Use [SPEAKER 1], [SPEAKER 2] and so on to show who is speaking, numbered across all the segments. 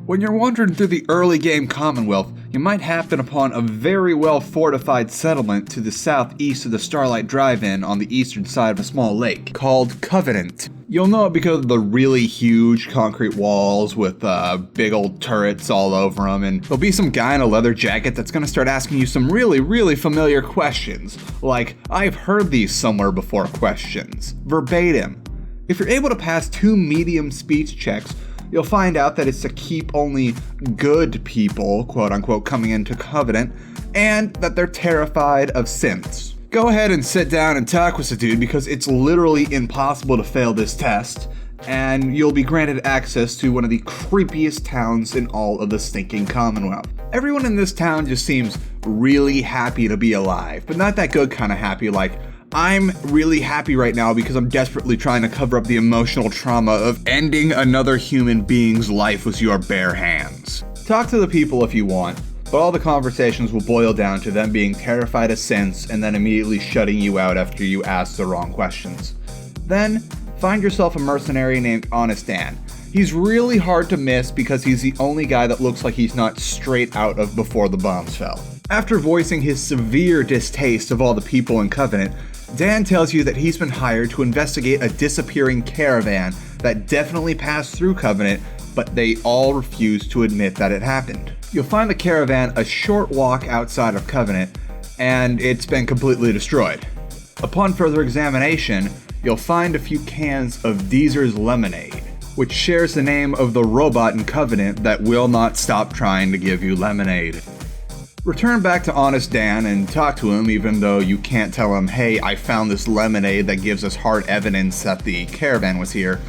[SPEAKER 1] When you're wandering through the early game Commonwealth, you might happen upon a very well fortified settlement to the southeast of the Starlight Drive-In on the eastern side of a small lake, called Covenant. You'll know it because of the really huge concrete walls with big old turrets all over them, and there'll be some guy in a leather jacket that's gonna start asking you some really familiar questions, like, I've heard these somewhere before questions, verbatim. If you're able to pass 2 medium speech checks, you'll find out that it's to keep only good people, quote unquote, coming into Covenant, and that they're terrified of synths. Go ahead and sit down and talk with the dude because it's literally impossible to fail this test, and you'll be granted access to one of the creepiest towns in all of the stinking Commonwealth. Everyone in this town just seems really happy to be alive, but not that good kind of happy, like, I'm really happy right now because I'm desperately trying to cover up the emotional trauma of ending another human being's life with your bare hands. Talk to the people if you want, but all the conversations will boil down to them being terrified of synths and then immediately shutting you out after you ask the wrong questions. Then, find yourself a mercenary named Honest Dan. He's really hard to miss because he's the only guy that looks like he's not straight out of Before the Bombs Fell. After voicing his severe distaste of all the people in Covenant, Dan tells you that he's been hired to investigate a disappearing caravan that definitely passed through Covenant, but they all refuse to admit that it happened. You'll find the caravan a short walk outside of Covenant, and it's been completely destroyed. Upon further examination, you'll find a few cans of Deezer's lemonade, which shares the name of the robot in Covenant that will not stop trying to give you lemonade. Return back to Honest Dan and talk to him even though you can't tell him, hey, I found this lemonade that gives us hard evidence that the caravan was here,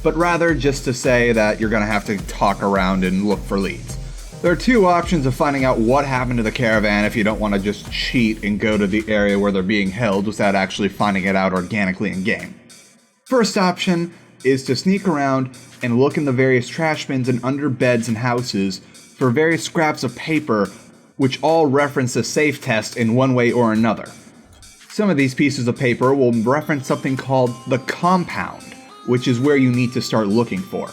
[SPEAKER 1] but rather just to say that you're gonna have to talk around and look for leads. There are 2 options of finding out what happened to the caravan if you don't want to just cheat and go to the area where they're being held without actually finding it out organically in-game. First option is to sneak around and look in the various trash bins and under beds and houses for various scraps of paper which all reference a safe test in one way or another. Some of these pieces of paper will reference something called the compound, which is where you need to start looking for.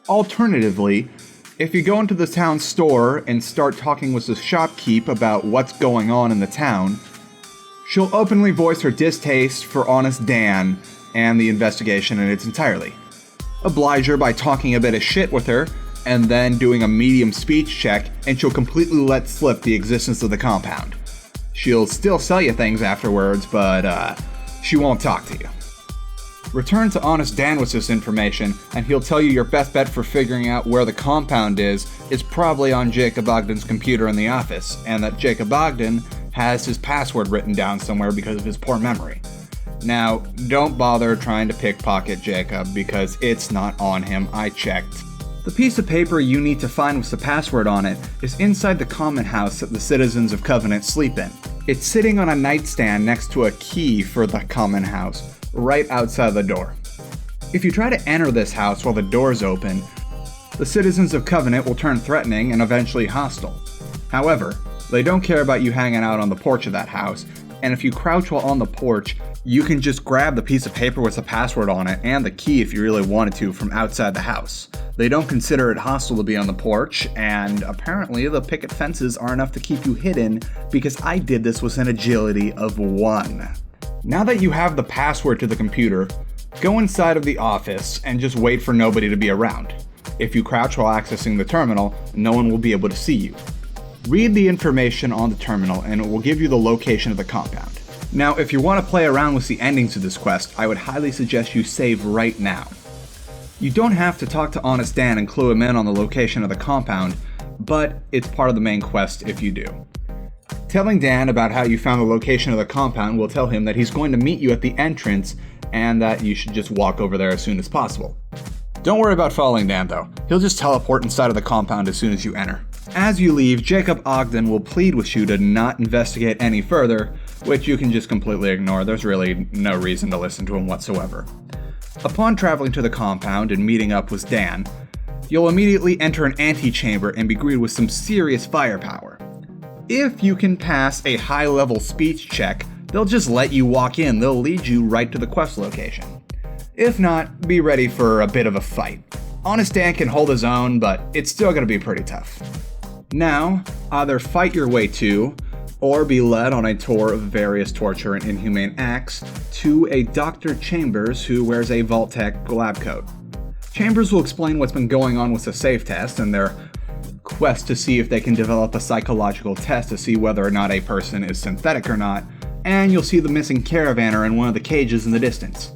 [SPEAKER 1] Alternatively, if you go into the town store and start talking with the shopkeep about what's going on in the town, she'll openly voice her distaste for Honest Dan and the investigation in its entirety. Oblige her by talking a bit of shit with her, and then doing a medium speech check, and she'll completely let slip the existence of the compound. She'll still sell you things afterwards, but she won't talk to you. Return to Honest Dan with this information, and he'll tell you your best bet for figuring out where the compound is probably on Jacob Ogden's computer in the office, and that Jacob Ogden has his password written down somewhere because of his poor memory. Now, don't bother trying to pickpocket Jacob because it's not on him, I checked. The piece of paper you need to find with the password on it is inside the common house that the citizens of Covenant sleep in. It's sitting on a nightstand next to a key for the common house, right outside the door. If you try to enter this house while the door's open, the citizens of Covenant will turn threatening and eventually hostile. However, they don't care about you hanging out on the porch of that house, and if you crouch while on the porch, you can just grab the piece of paper with the password on it and the key if you really wanted to from outside the house. They don't consider it hostile to be on the porch, and apparently the picket fences are enough to keep you hidden because I did this with an agility of 1. Now that you have the password to the computer, go inside of the office and just wait for nobody to be around. If you crouch while accessing the terminal, no one will be able to see you. Read the information on the terminal and it will give you the location of the compound. Now, if you want to play around with the endings of this quest, I would highly suggest you save right now. You don't have to talk to Honest Dan and clue him in on the location of the compound, but it's part of the main quest if you do. Telling Dan about how you found the location of the compound will tell him that he's going to meet you at the entrance and that you should just walk over there as soon as possible. Don't worry about following Dan though, he'll just teleport inside of the compound as soon as you enter. As you leave, Jacob Ogden will plead with you to not investigate any further, which you can just completely ignore. There's really no reason to listen to him whatsoever. Upon traveling to the compound and meeting up with Dan, you'll immediately enter an antechamber and be greeted with some serious firepower. If you can pass a high-level speech check, they'll just let you walk in. They'll lead you right to the quest location. If not, be ready for a bit of a fight. Honest Dan can hold his own, but it's still going to be pretty tough. Now, either fight your way to, or be led on a tour of various torture and inhumane acts to a Dr. Chambers who wears a Vault-Tec lab coat. Chambers will explain what's been going on with the safe test and their quest to see if they can develop a psychological test to see whether or not a person is synthetic or not, and you'll see the missing Caravaner in one of the cages in the distance.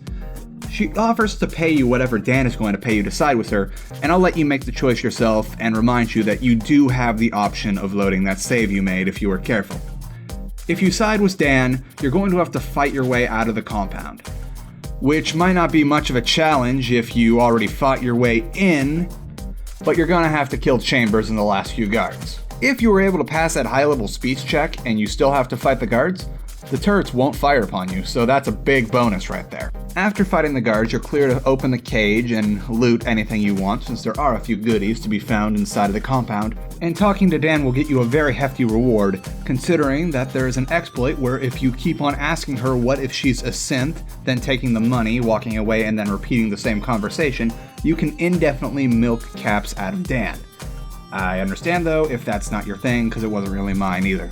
[SPEAKER 1] She offers to pay you whatever Dan is going to pay you to side with her, and I'll let you make the choice yourself and remind you that you do have the option of loading that save you made if you were careful. If you side with Dan, you're going to have to fight your way out of the compound, which might not be much of a challenge if you already fought your way in, but you're gonna have to kill Chambers and the last few guards. If you were able to pass that high-level speech check and you still have to fight the guards, the turrets won't fire upon you, so that's a big bonus right there. After fighting the guards, you're clear to open the cage and loot anything you want, since there are a few goodies to be found inside of the compound, and talking to Dan will get you a very hefty reward, considering that there is an exploit where if you keep on asking her what if she's a synth, then taking the money, walking away, and then repeating the same conversation, you can indefinitely milk caps out of Dan. I understand though if that's not your thing, because it wasn't really mine either.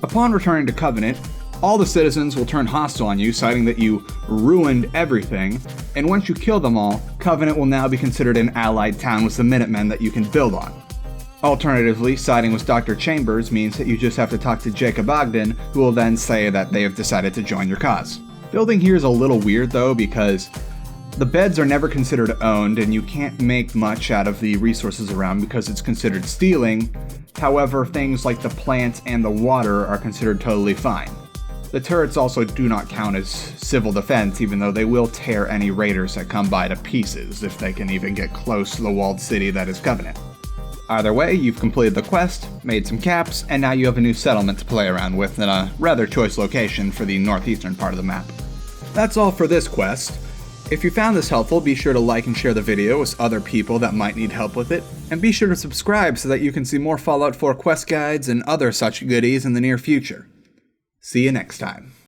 [SPEAKER 1] Upon returning to Covenant, all the citizens will turn hostile on you, citing that you ruined everything, and once you kill them all, Covenant will now be considered an allied town with the Minutemen that you can build on. Alternatively, siding with Dr. Chambers means that you just have to talk to Jacob Ogden, who will then say that they have decided to join your cause. Building here is a little weird though, because the beds are never considered owned and you can't make much out of the resources around because it's considered stealing. However, things like the plants and the water are considered totally fine. The turrets also do not count as civil defense, even though they will tear any raiders that come by to pieces if they can even get close to the walled city that is Covenant. Either way, you've completed the quest, made some caps, and now you have a new settlement to play around with in a rather choice location for the northeastern part of the map. That's all for this quest. If you found this helpful, be sure to like and share the video with other people that might need help with it, and be sure to subscribe so that you can see more Fallout 4 quest guides and other such goodies in the near future. See you next time.